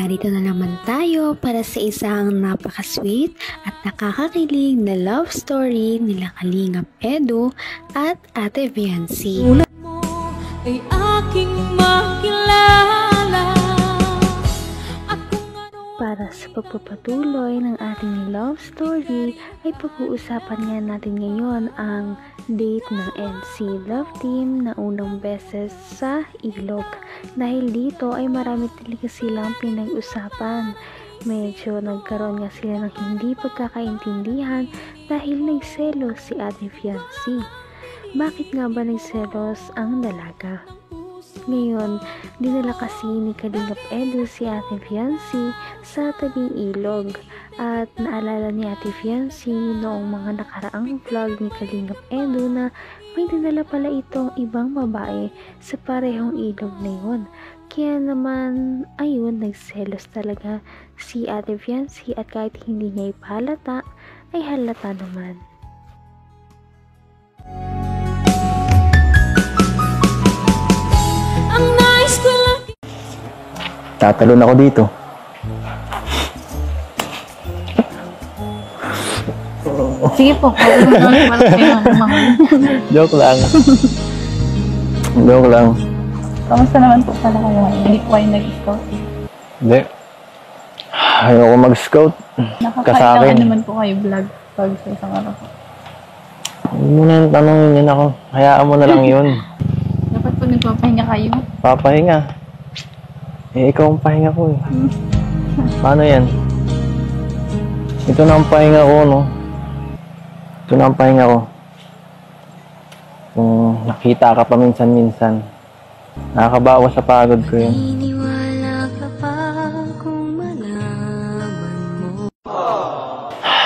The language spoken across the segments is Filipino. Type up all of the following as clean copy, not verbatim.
Narito na naman tayo para sa isang napaka-sweet at nakakakilig na love story nila Kalingap Edu at Ate Viancy. Ulat mo ay aking makilala. Para sa pagpapatuloy ng ating love story ay pag-uusapan nga natin ngayon ang date ng NC Love Team na unang beses sa Ilog. Dahil dito ay marami talaga silang pinag-usapan. Medyo nagkaroon nga sila ng hindi pagkakaintindihan dahil nagselos si Ate Viancy. Bakit nga ba nagselos ang dalaga? Ngayon, dinala kasi ni Kalingap Edu si Ate Viancy sa tabing ilog at naalala ni Ate Viancy noong mga nakaraang vlog ni Kalingap Edu na may dinala pala itong ibang babae sa parehong ilog na yun. Kaya naman, ayun, nagselos talaga si Ate Viancy at kahit hindi niya ipahalata, ay halata naman. Tatalon ako dito. Sige po. Joke lang. Joke lang. Kamusta naman po pala kayo? Hindi po kayo nag-scout? Hindi. Ayoko mag-scout. Nakakailangan naman po kayo vlog pag sa isang araw. Huwag mo na yung tanongin yun ako. Hayaan mo na lang yun. Dapat po nagpapahinga kayo. Papahinga. Eh, ikaw ang pahinga ko eh. Paano yan? Ito na ang pahinga ko, no? Ito na ang pahinga ko. Kung nakita ka pa minsan-minsan, nakakabawas sa pagod ko yun.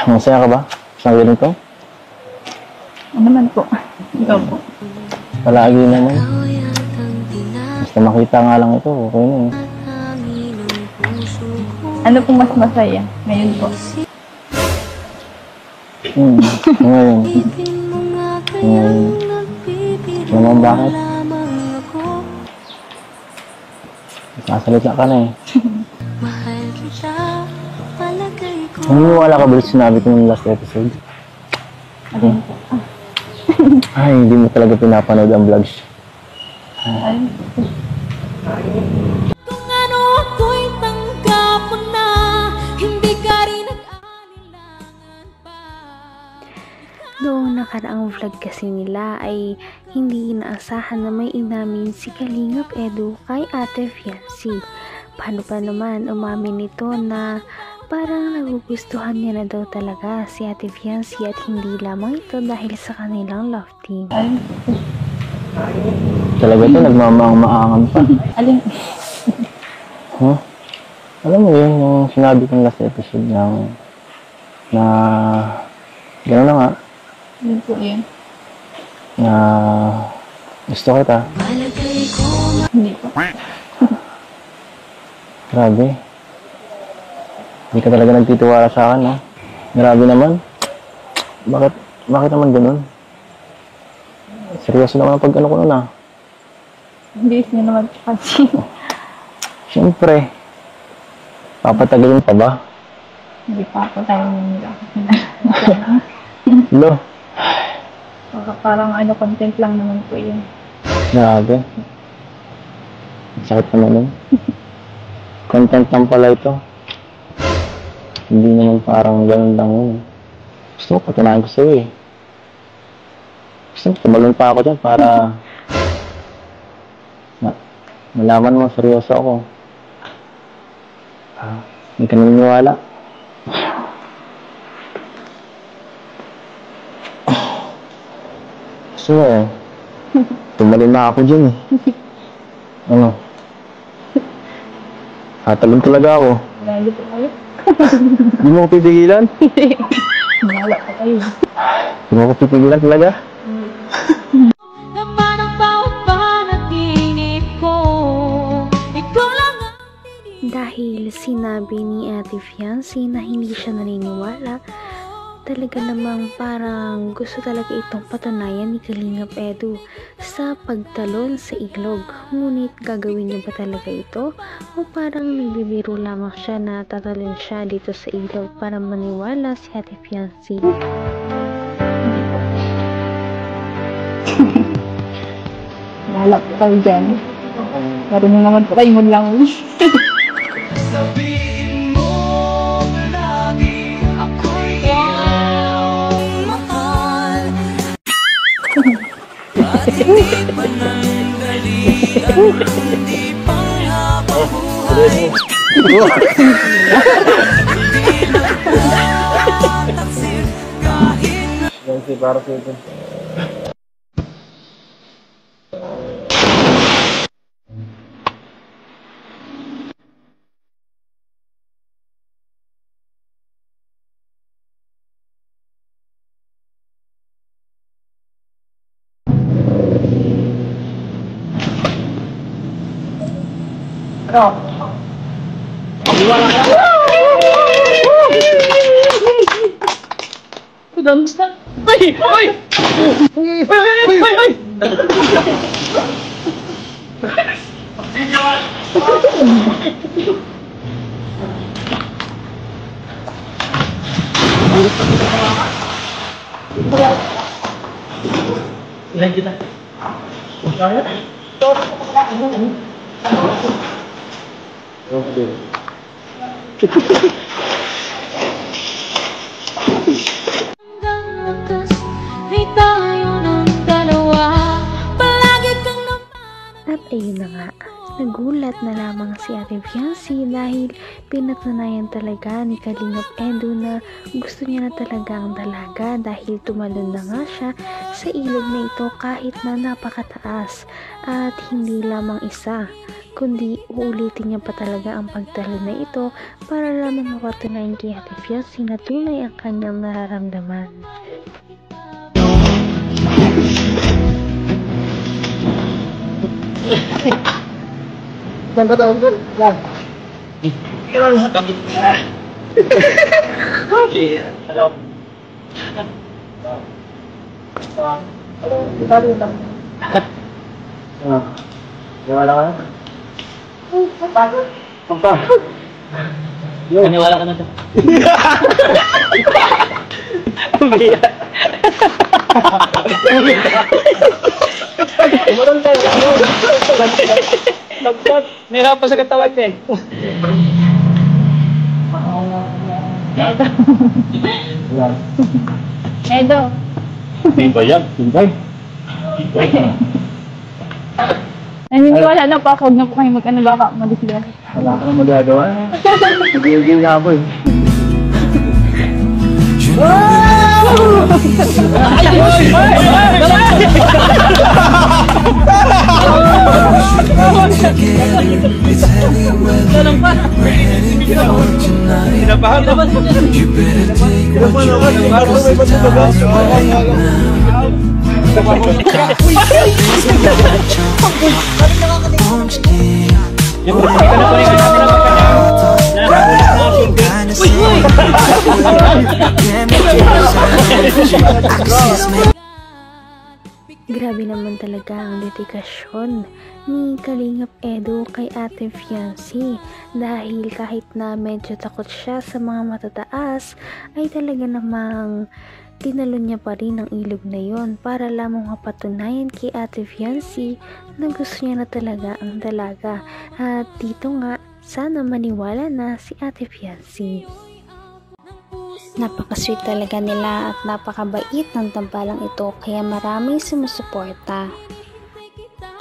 Masaya ka ba? Sa willing ko? Ano naman po? Ikaw po. Palagi naman. Basta makita nga lang ito, okay na eh. Ano pong mas masaya ngayon po? Ngayon. Ngayon. Naman bakit? Nasalita ka na eh. Naniniwala ka ba sinabi ko ng last episode? Alin po? Ay, hindi mo talaga pinapanood ang vlogs. Alin po? Kung ano ako'y tanggap mo na, hindi ka rin nag-alinlangan pa. Noong nakaraang vlog kasi nila ay hindi inaasahan na may inamin si Kalingap Edu kay Ate Viancy. Paano pa naman umamin nito na parang nagugustuhan niya na daw talaga si Ate Viancy at hindi lamang ito dahil sa kanilang love team. Alin po? Talaga ito, nagmamaang-maangan pa. Alin? Huh? Alam mo yun, yung sinabi kong last episode na gano'n na nga, Alin po yun? na gusto kita. Hindi po. Grabe. Hindi ka talaga nagtitiwala sa akin, no? Grabe naman. Bakit naman ganun? Seryoso naman ang pag-ano ko nun, ah. Hindi niya naman po kasi. Siyempre. Papatagalin pa ba? Hindi pa ako tayo nila. Lo. Parang ano, content lang naman po yun. Grabe. Sakit naman nun. Content lang pala ito. Hindi naman parang ganun lang yun. Gusto ko, patunayan ko sa'yo eh. Gusto ko, tumalon pa ako dyan para malaman mo, seryoso ako. Hindi ka naniniwala. Gusto mo eh. Tumalon na ako dyan eh. Ano? Hatalon talaga ako. Lalo po kayo. Hindi mo ko pipigilan? Wala po kayo. Hindi mo ko pipigilan talaga? Laman ang bawat panaginip ko, ikaw lang ang Dahil sinabi ni Ate Viancy na hindi siya naniniwala talaga namang parang gusto talaga itong patunayan ni Kalingap Edu sa pagtalon sa ilog. Ngunit gagawin niya ba talaga ito? O parang nagbibiro lamang siya na tatalon siya dito sa ilog para maniwala si Ate Fiancee? Lalap ka dyan. Marunong naman try mo lang. Sabihin mo lagi ako'y iyong mahal. At hindi pa nandalian, hindi pang habang buhay. Hindi nagtataksil kahit na Para sa ito. Ilan kita? Okay. hanggang wakas ay tayo ng dalawa. Palagi kang At ayun na nga, nagulat na lamang si Ate Fiancee dahil pinatunayan talaga ni Kalingap Edu na gusto niya na talaga ang dalaga dahil tumalon na nga siya sa ilog na ito kahit na napakataas. At hindi lamang isa, kundi uulitin niya pa talaga ang pagtalon na ito para lamang mapatunayan kay Ate Fiancee na tunay ang kanyang nararamdaman. Saan ka tawag doon? Yan. Kailan sa kapit? Hello. Hello. Dito. Niwala ka na? Papa. Niwala ka na to. Umarang tayo. Nagpot. Nahirap pa sa katawan niya eh. Edo. Timbay yan. Timbay. Naniniwala na pa ako, huwag na po kayo mag-ano baka madisigan. Wala kang magagawa. Nag-iugil nga ako eh. Grabe naman talaga ang dedikasyon ni Kalingap Edu kay Ate Fiancee dahil kahit na medyo takot siya sa mga matataas ay talaga namang tinalon niya pa rin ang ilog na yon para lamang mapatunayan kay Ate Fiancee na gusto niya na talaga ang dalaga. At dito nga, sana maniwala na si Ate Fiancee. Napaka-sweet talaga nila at napakabait ng tambalang ito kaya maraming sumusuporta.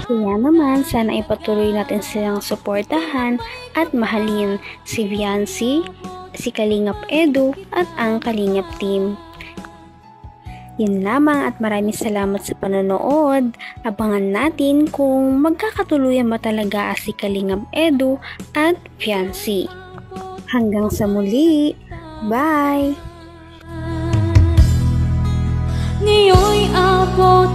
Kaya naman sana ipatuloy natin silang suportahan at mahalin si Fiancee, si Kalingap Edu at ang Kalingap team. Yun lamang at maraming salamat sa panonood. Abangan natin kung magkakatuluyan ba talaga si Kalingap Edu at Fiancee. Hanggang sa muli. Bye! ngayon'y abot